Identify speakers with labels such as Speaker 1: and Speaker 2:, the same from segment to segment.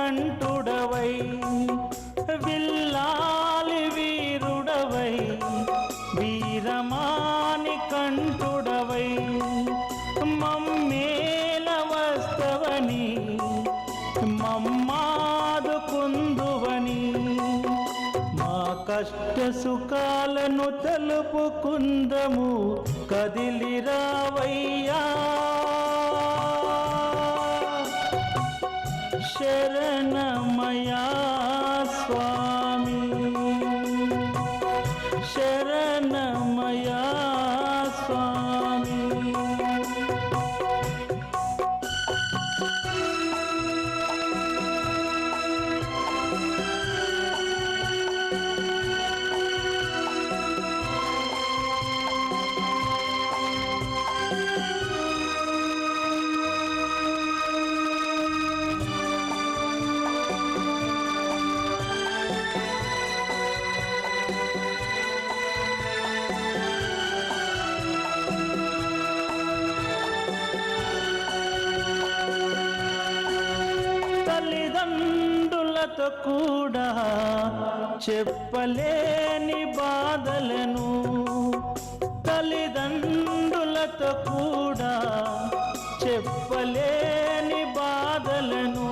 Speaker 1: కంఠుడవై విల్లాలి వీరుడవై వీరమాని కంఠుడవై మమ్మేల వస్తవని మమ్మాదుకుందువని మా కష్ట సుఖాలను తెలుపుకుందము కదిలిరావయ్యా శరణమయా స్వామి శరణమయా స్వామి తల్లిదండ్రులతో కూడా చెప్పలేని బాధలను తల్లిదండ్రులతో కూడా చెప్పలేని బాధలను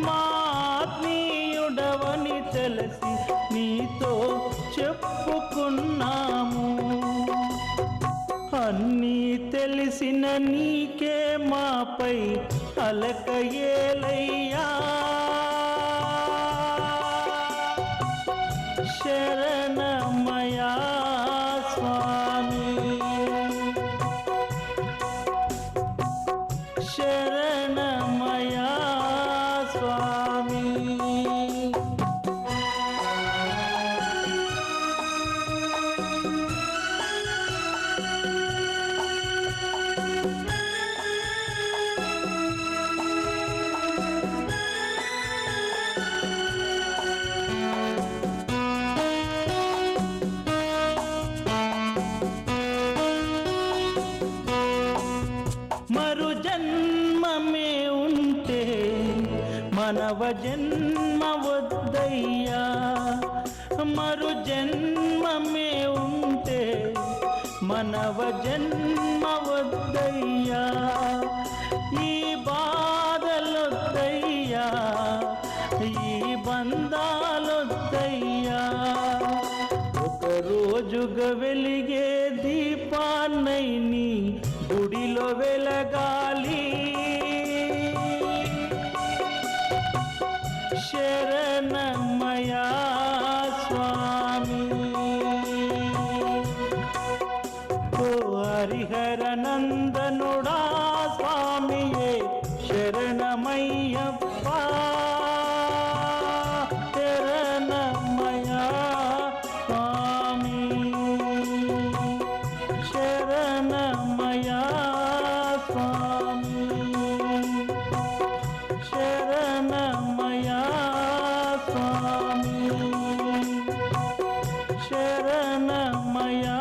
Speaker 1: మా ఆత్మీయుడవని తెలిసి నీతో చెప్పుకున్నాము అన్నీ తెలిసిన నీకే మాపై అలక ఏలయ్యా శరణమయా స్వామి శరణమయా స్వామి మరు జన్మమే ఉంటే మనవ జన్మ వద్దయ్యా మరు జన్మమే ఉంటే మనవ జన్మ వద్దయ్యా ఈ బాధలొద్దయ్యా ఈ బంధాలొద్దయ్యా ఒక రోజుగా వెలిగే దీపాన్నై నీ గుడిలో వెలగాలి శరణమయా స్వామి ఓ హరిహర నందనుడా స్వామియే శరణమయ్యప్ప శరణమయా స్వామి శరణమయా స్వామి శరణమయా స్వామి శరణమయా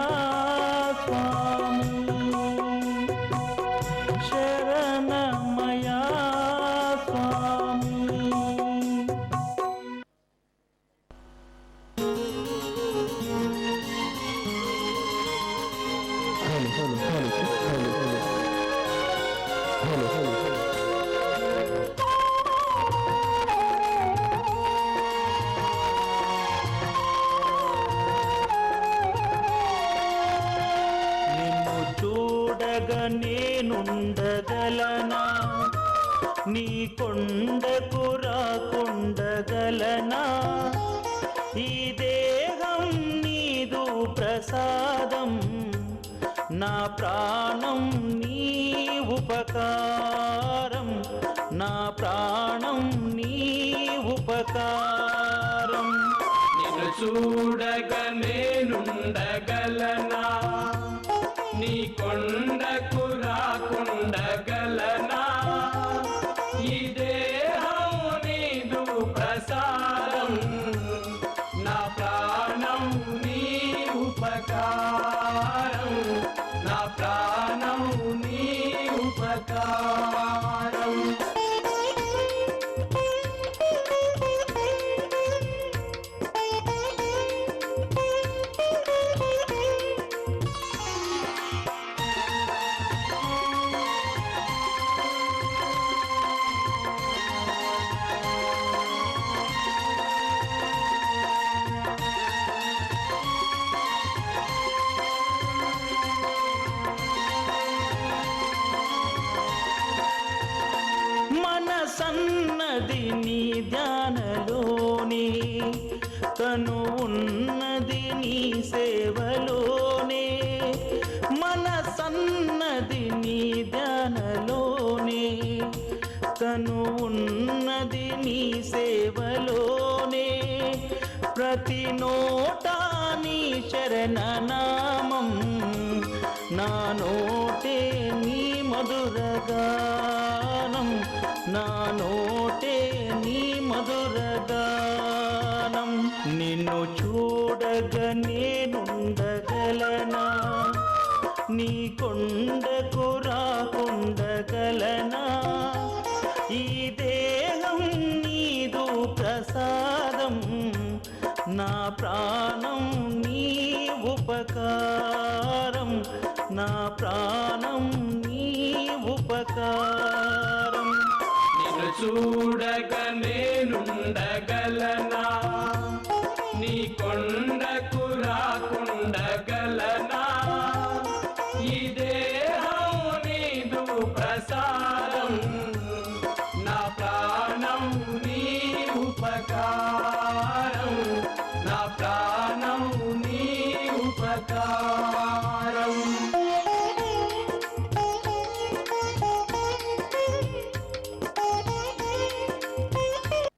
Speaker 1: స్వామి శరణమయా స్వామి నిన్ను చూడగా నేనుండగలనా నీ కొండకు రాకుండగలనా ఈ దేహం నీదు ప్రసాదం నా ప్రాణం నీ ఉపకారం నా ప్రాణం నీ ఉపకారం
Speaker 2: నిన్ను చూడగా నేనుండగలనా నీ కొండకు రాకుండగలనా ఈ దేహం నీదు ప్రసాదం నా ప్రాణం నీ ఉపకారం నా ప్రాణం నీ ఉపకారం
Speaker 1: ధ్యానలోనే కను ఉన్నది నీ సేవలోనే మనసన్నది నీ ధ్యానలోనే కను ఉన్నది నీ సేవలోనే ప్రతి నోటా నీ శరణనామం నా నోటే నీ మధురగానం నా నోటే నీ మధురగానం నిన్ను చూడగ నేనుండగలనా నీ కొండకు రాకుండగలనా ఈ దేహం నీదు ప్రసాదం నా ప్రాణం నీ ఉపకారం నా ప్రాణం నీ ఉపకారం
Speaker 2: నిన్ను చూడక నేనుండగలనా నీ కొండకు రాకుండగలనా ఈ దేహం నీదు ప్రసాదం నా ప్రాణం నీ ఉపకారం నా ప్రాణం నీ ఉపకారం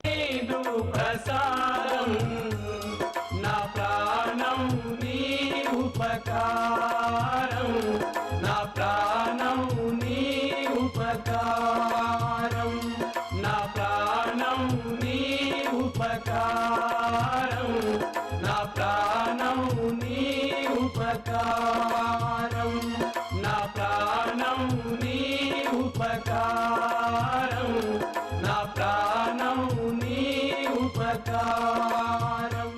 Speaker 2: నీదు ప్రసాదం నా ప్రాణం నీ ఉపకారం నా ప్రాణం నీ ఉపకారం నా ప్రాణం నీ ఉపకారం నా ప్రాణం నీ ఉపకారం నా ప్రాణం నీ ఉపకారం నా ప్రాణం నీ ఉపకారం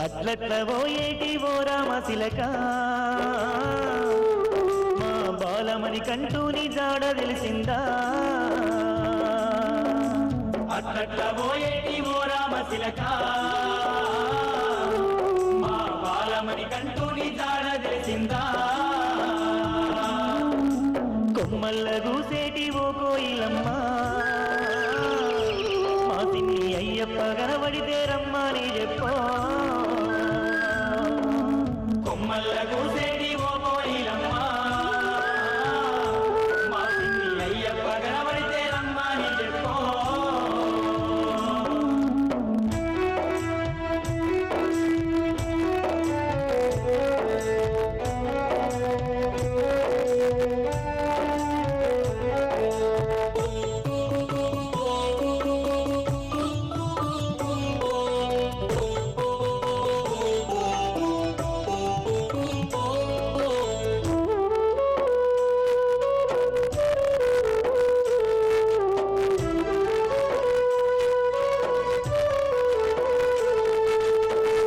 Speaker 1: అట్లట్ల పోయేటి ఓ రామశిలక మా బాలమణి కంటూ నీ జాడ తెలిసిందా అట్లట్ల పోయేటి ఓ రామశిలక మా బాలమణి కంటూ నీ జాడ తెలిసిందా కొమ్మల్ల కూసేటి ఓ కోయిలమ్మ మా సిన్ని అయ్యప్ప కనబడితే రమ్మని చెప్పో కొమ్మల్ల కూసేటి ఓ కోయిలమ్మ మా సిన్ని అయ్యప్ప కనబడితే రమ్మని చెప్పో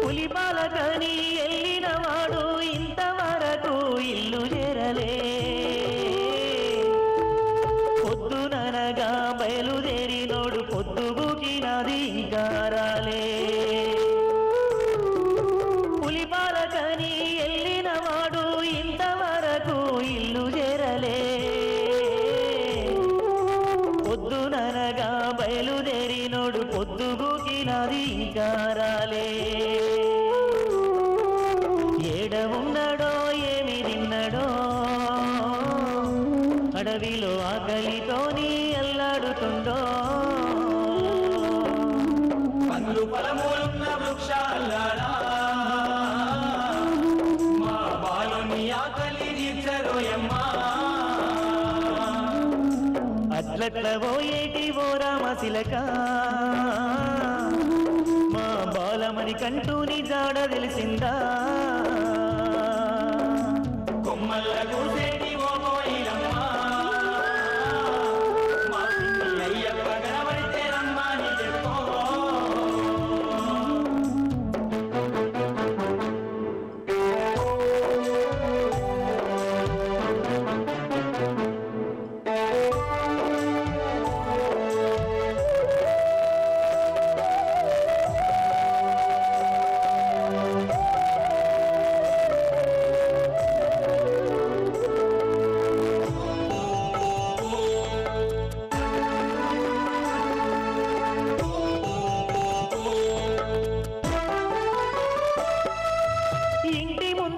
Speaker 1: పులిపాలకని ఎల్లినవాడు ఇంతవరకు ఇల్లు చేరలే పొద్దుననగా బయలుదేరినోడు పొద్దుబుకినది ఇంకా రాలే పులిపాలకని ఎల్లినవాడు ఇంతవరకు ఇల్లు చేరలే పొద్దుననగా బయలుదేరినోడు పొద్దుబుకినది ఇంకా రాలే ఏడ ఉన్నాడో ఏమి తిన్నాడో అడవిలో ఆకలితోని అల్లాడుతుండో
Speaker 2: పండ్లు ఫలములున్న వృక్షాలారా మా బాలుని ఆకలి తీర్చరోయమ్మా
Speaker 1: అట్లట్ల పోయేటి ఓ రామశిలక మా బాలమణి కంటూ నీ జాడ తెలిసిందా
Speaker 2: కొమ్మల్ల కూసేటి ఓ కోయిలమ్మ మా సిన్ని అయ్యప్ప కనబడితే రమ్మని చెప్పో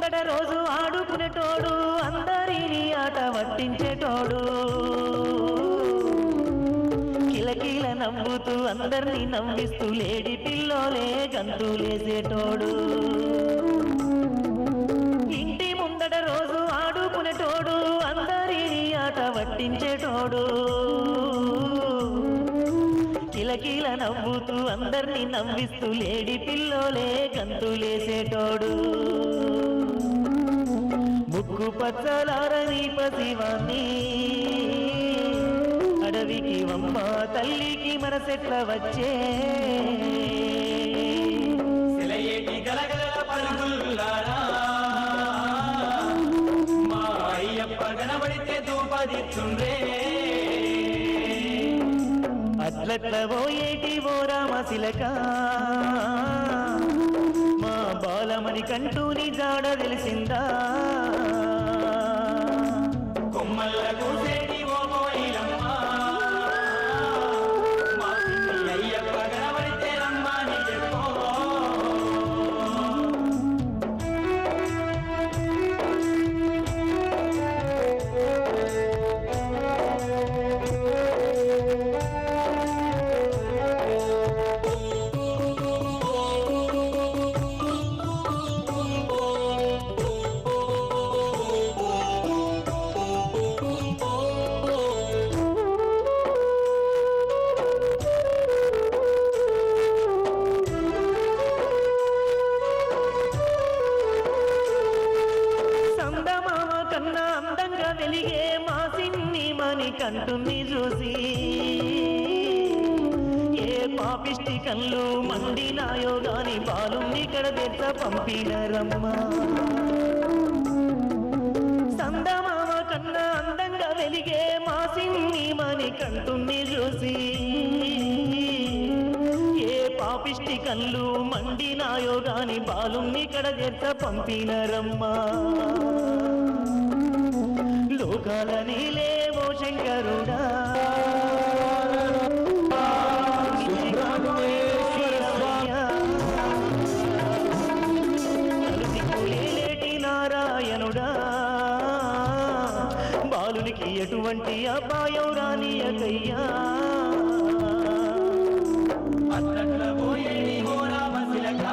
Speaker 1: ముందట రోజు ఆడుకునేటోడు అందరినీ ఆట పట్టించేటోడు కిలకిల నవ్వుతూ అందరినీ నవ్విస్తూ లేడి పిల్లోలే గంతులేసేటోడు ఇంటి ముందట రోజు ఆడుకునేటోడు అందరినీ ఆట పట్టించేటోడు కిలకిల నవ్వుతూ అందరినీ నవ్విస్తూ లేడి పిల్లోలే గంతులేసేటోడు ముక్కు పచ్చలారని పసివాన్ని అడవికి వమ్మ తల్లికి మనసెట్ల వచ్చే
Speaker 2: సెలయేటి గలగల పలుకుల్లారా మా అయ్యప్ప గణపడితే దూపదిచ్చుండ్రే
Speaker 1: అట్లట్ల పోయేటి ఓ రామశిలక మా బాలమని కంటూని జాడ తెలిసిందా
Speaker 2: కొమ్మల్ల కూసేటి ఓ కోయిలమ్మ మా పిన్ని అయ్యప్ప గణపడితే రమ్మని చెప్పో
Speaker 1: వెలిగే మా సిన్ని మని కంటుని చూసి ఏ పాపిష్టి కళ్ళు మండినాయో గాని బాలుని ఇక్కడ తెచ్చ పంపినరమ్మా సందమామ కన్నా అందంగా వెలిగే మా సిన్ని మని కంటుని చూసి ఏ పాపిష్టి కళ్ళు మండినాయో గాని బాలుని ఇక్కడ తెచ్చ పంపినరమ్మా లోకాల నీలేవో శంకరుడా లేటి నారాయణుడా బాలునికి ఎటువంటి అపాయం రానియకయ్యా
Speaker 2: అట్లట్ల పోయేటి ఓ రామశిలక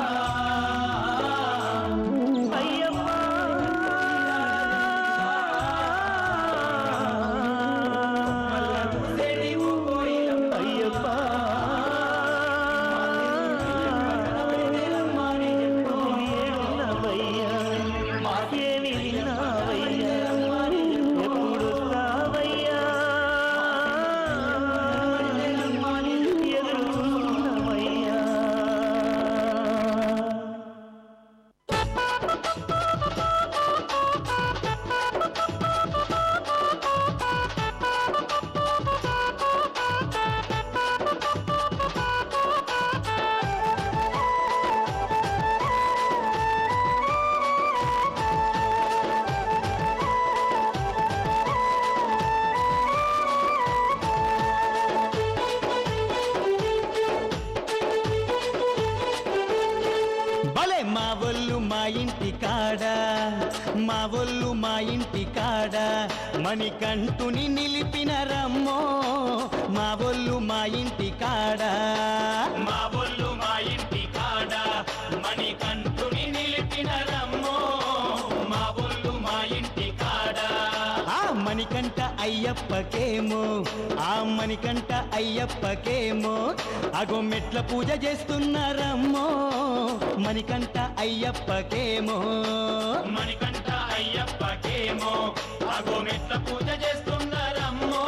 Speaker 3: మా ఒళ్ళు మా ఇంటి కాడ మణికంఠుని నిలిపిన రమ్మో మా ఒళ్ళు మా ఇంటి కాడ
Speaker 2: మా ఒళ్ళు మా ఇంటి కాడ మణికంఠుని నిలిపిన రమ్మో మా ఒళ్ళు మా ఇంటి కాడ
Speaker 3: ఆ మణికంఠ అయ్యప్పకేమో ఆ మణికంఠ అయ్యప్పకేమో అగో మెట్ల పూజ చేస్తున్నారమ్మో మణికంఠ అయ్యప్పకేమో
Speaker 2: మణికంఠ అయ్యప్పకేమో అగో మెట్ల పూజ చేస్తున్నారమ్మో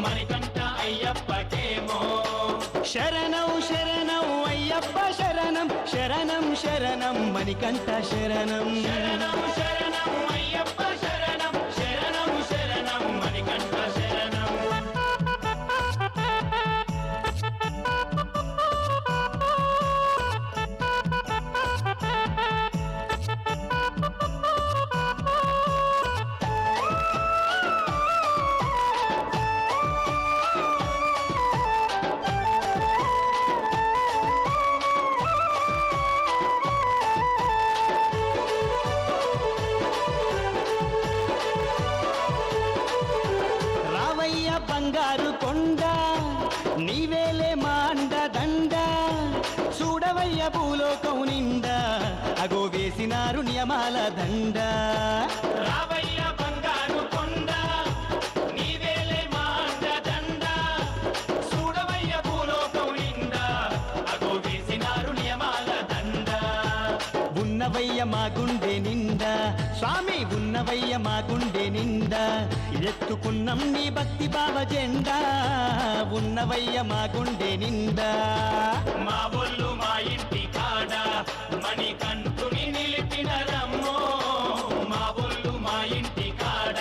Speaker 2: మణికంఠ అయ్యప్పకేమో
Speaker 3: శరణం శరణం అయ్యప్ప శరణం శరణం శరణం మణికంఠ శరణం
Speaker 2: శరణం శరణం అయ్యప్ప శరణం శరణం శరణం మణికంఠ శరణం
Speaker 3: భూలోకం నిండా అగో వేసినారు నియమాల దండ.
Speaker 2: రావయ్య బంగారు కొండ నీవేలే మా అండదండ చూడవయ్య భూలోకం నిండా అగో వేసినారు నియమాల దండ.
Speaker 3: ఉన్నవయ్య మా గుండె నిండా స్వామి ఉన్నవయ్య మా గుండె నిండా ఎత్తుకున్నాం నీ భక్తి భావ జెండా ఉన్నవయ్య మా గుండె నిండా.
Speaker 2: మా ఒళ్ళు మా ఇంటి కాడ మణికంఠుని నిలిపిన రమ్మో మా ఒళ్ళు మా ఇంటి కాడ.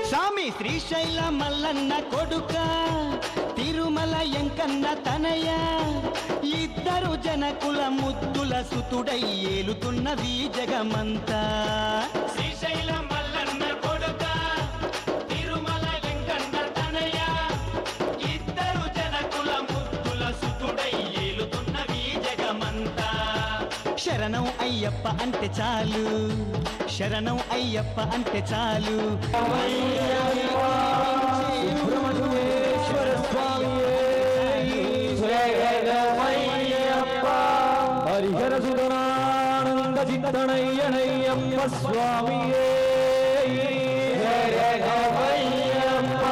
Speaker 3: స్వామి శ్రీశైల మల్లన్న కొడుక తిరుమల ఎంకన్న తనయ ఇద్దరు జనకుల ముద్దుల సుతుడై ఏలుతున్నది జగమంతా.
Speaker 2: శ్రీశైలం మల్లన్న కొడుక తిరుమల వెంకన్న తనయ ఇద్దరు జనకుల ముద్దుల సుతుడై ఏలుతున్నవి జగమంతా.
Speaker 3: శరణం అయ్యప్ప అంటే చాలు శరణం అయ్యప్ప అంటే చాలు.
Speaker 4: సుబ్రహ్మణ్యేశ్వర స్వామియే జయమయ్యప్ప హరిహర సుధనానంద చింతనయ్యనయ్యప్ప స్వామియే జయమయ్యప్ప.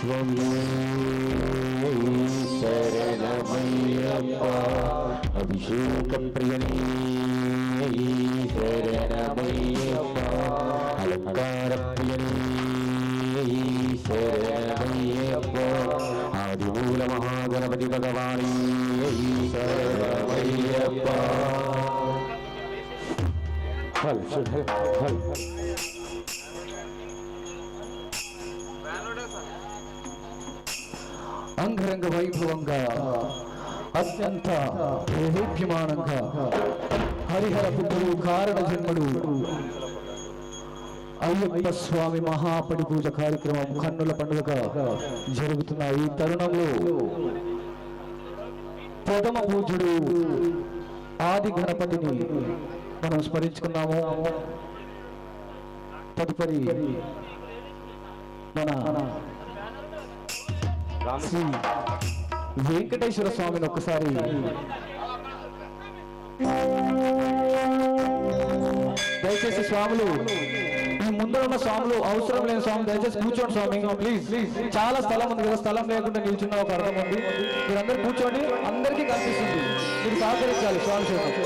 Speaker 4: స్వామియే శరణమయ్యప్ప అభిషేక ప్రియనే శరణమయ్యప్ప అలంకార ప్రియనే శరణమయ్యప్ప ఆదిమూల మహాగణపతి భగవానీ శరణమయ్యప్ప. అంగరంగ వైభవంగా అత్యంత దేదీప్యమానంగా హరిహర పుత్రుడు కారణ జన్ముడు అయ్యప్ప స్వామి మహాపడి పూజ కార్యక్రమం కన్నుల పండుగగా జరుగుతున్న ఈ తరుణంలో ప్రథమ పూజ్యుడు ఆది గణపతిని మనం స్మరించుకున్నాము. తదుపరి మన శ్రీ వెంకటేశ్వర స్వామిని ఒక్కసారి దయచేసి స్వాములు ఈ ముందర ఉన్న స్వాములు అవసరం లేని స్వామి దయచేసి కూర్చోండి స్వామి ప్లీజ్. చాలా స్థలం ఉంది కదా, స్థలం లేకుండా నిల్చున్న ఒక అర్థం ఉంది. మీరందరూ కూర్చోండి, అందరికీ కనిపిస్తుంది, మీరు సహకరించాలి స్వామి చేత.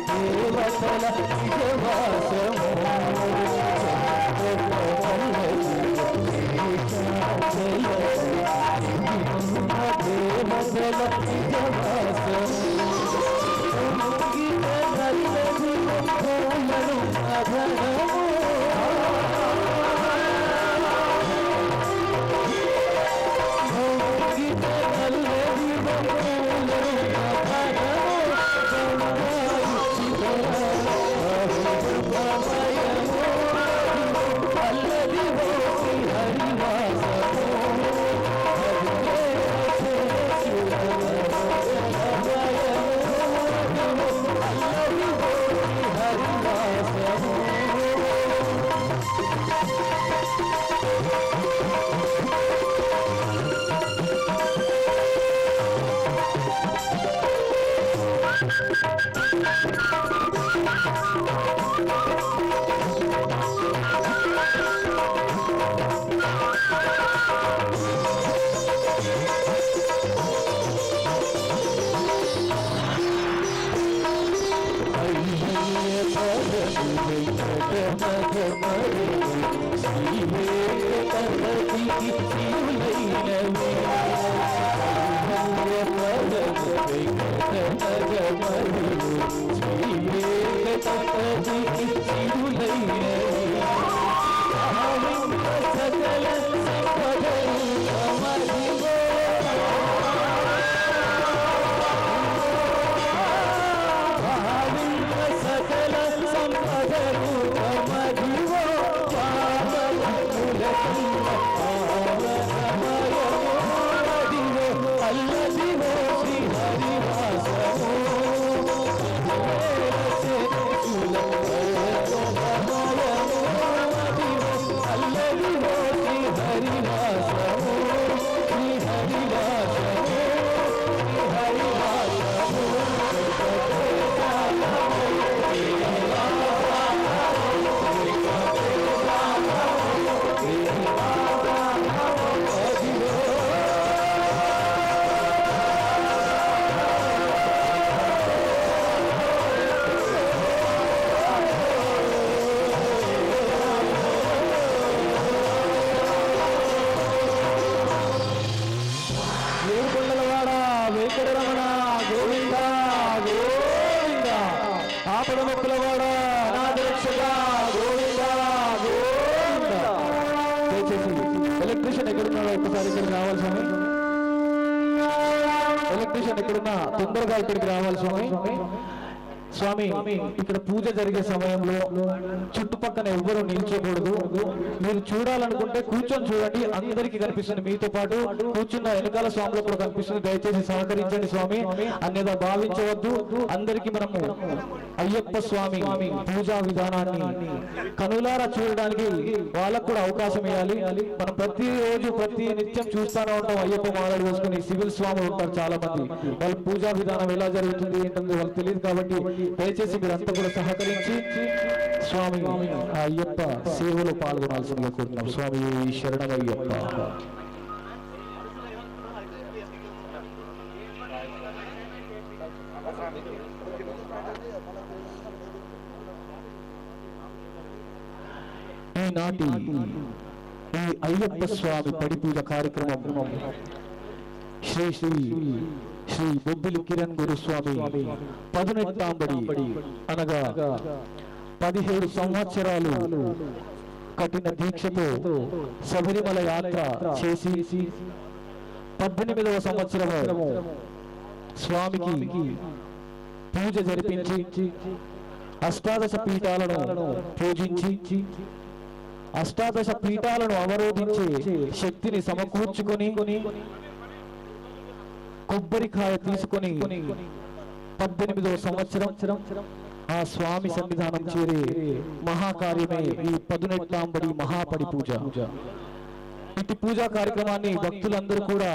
Speaker 5: దేవతల
Speaker 4: ఎలక్ట్రీషియన్ ఎక్కడున్నాడో ఒక్కసారి ఇక్కడికి రావాలి స్వామి. ఎలక్ట్రీషియన్ ఎక్కడున్నా తొందరగా ఇక్కడికి రావాలి స్వామి. స్వామి ఇక్కడ పూజ జరిగే సమయంలో చుట్టుపక్కల ఎవ్వరూ నిల్చోకూడదు. మీరు చూడాలనుకుంటే కూర్చొని చూడండి, అందరికీ కనిపిస్తుంది. మీతో పాటు కూర్చున్న వెనకాల స్వామిలో కూడా కనిపిస్తుంది. దయచేసి సహకరించండి స్వామి, అన్యదా భావించవద్దు. అందరికీ మనము అయ్యప్ప స్వామి పూజా విధానాన్ని కనులారా చూడడానికి వాళ్ళకు కూడా అవకాశం ఇవ్వాలి. మనం ప్రతిరోజు ప్రతి నిత్యం చూస్తూనే ఉంటాం. అయ్యప్ప మాలలు వేసుకుని సివిల్ స్వాములు ఉంటారు చాలా మంది. వాళ్ళ పూజా విధానం ఎలా జరుగుతుంది ఏంటంటే వాళ్ళకి తెలియదు. కాబట్టి దయచేసి మీరంతా కూడా సహకరించి స్వామి అయ్యప్ప సేవలో పాల్గొనాల్సిందిగా కోరుతున్నాం. స్వామి శరణమయ్యప్ప. ఈనాటి ఈ అయ్యప్ప స్వామి పడి పూజ కార్యక్రమం శ్రీ శ్రీ శ్రీ బొబ్బిలి కిరణ్ గురుస్వామి 18 అనగా 17 సంవత్సరాలు కఠిన దీక్షతో శబరిమల యాత్ర చేసి 18వ సంవత్సరము స్వామికి పూజ జరిపించి అష్టాదశ పీఠాలను పూజించి అష్టాదశ పీఠాలను అవరోధించే శక్తిని సమకూర్చుకొని కొబ్బరికాయ తీసుకొని 18వ సంవత్సరం ఆ స్వామి సన్నిధానం చేరే మహాకార్యమే ఈ 18 మహాపడి పూజ. ఇటు పూజా కార్యక్రమాన్ని భక్తులందరూ కూడా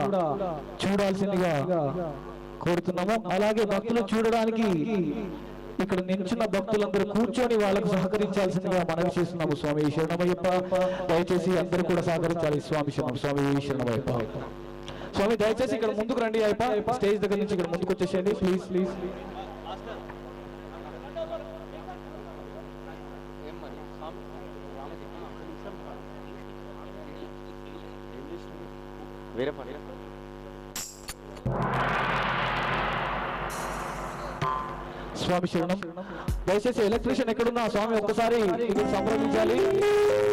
Speaker 4: చూడాల్సిందిగా కోరుతున్నాము. అలాగే భక్తులు చూడడానికి ఇక్కడ నిల్చున్న భక్తులందరూ కూర్చొని వాళ్ళకు సహకరించాల్సిందిగా మనవి చేస్తున్నాము. స్వామి శరణమయ్యప్ప. దయచేసి అందరూ కూడా సహకరించాలి. స్వామి శరణం. స్వామి శరణమయ్యప్ప. స్వామి దయచేసి ఇక్కడ ముందుకు రండి. అయ్యప్ప స్టేజ్ దగ్గర నుంచి ఇక్కడ ముందుకు వచ్చేసేయండి ప్లీజ్ ప్లీజ్. స్వామి శరణం. దయచేసి ఎలక్ట్రీషియన్ ఎక్కడున్నా స్వామి ఒక్కసారి ఇక్కడ సంప్రదించాలి,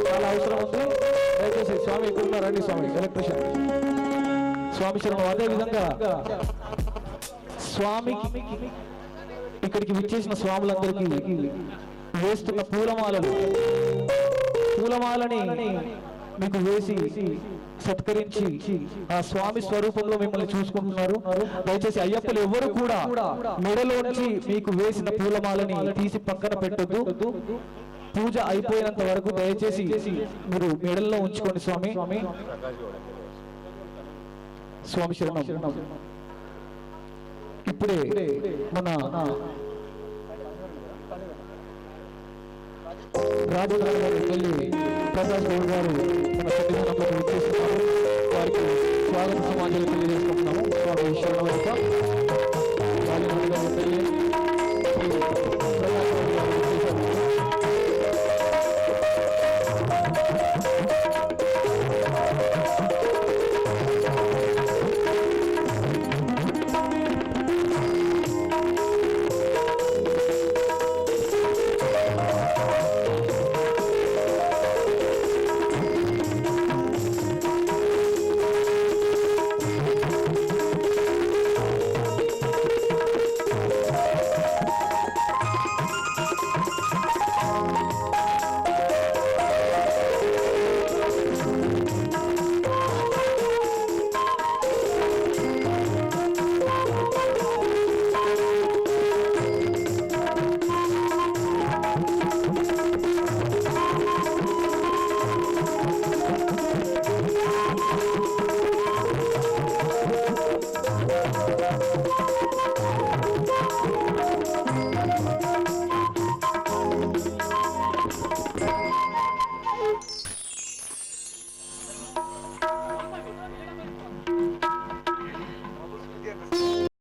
Speaker 4: చాలా అవసరం ఉంది. దయచేసి స్వామి ఎక్కడున్నా రండి స్వామి. ఎలక్ట్రీషియన్ స్వామి శరణం. అదే విధంగా స్వామికి ఇక్కడికి విచ్చేసిన స్వాములందరికీ వేస్తున్న పూలమాలని మీకు వేసి సత్కరించి ఆ స్వామి స్వరూపంలో మిమ్మల్ని చూసుకుంటున్నారు. దయచేసి అయ్యప్పలు ఎవరు కూడా మెడలోంచి మీకు వేసిన పూలమాలని తీసి పక్కన పెట్టొద్దు. పూజ అయిపోయినంత వరకు దయచేసి మీరు మెడల్లో ఉంచుకోండి స్వామి. స్వామి శరణం. ఇప్పుడే మన రాజేంద్ర గారు ఎమ్మెల్యే ప్రకాష్ గౌడ్ గారు మన సన్నిధానంలోకి వచ్చేస్తున్నారు. వారికి స్వాగత సమాజాలు తెలియజేసుకుంటున్నాము. స్వామి శరణమయ్యప్ప.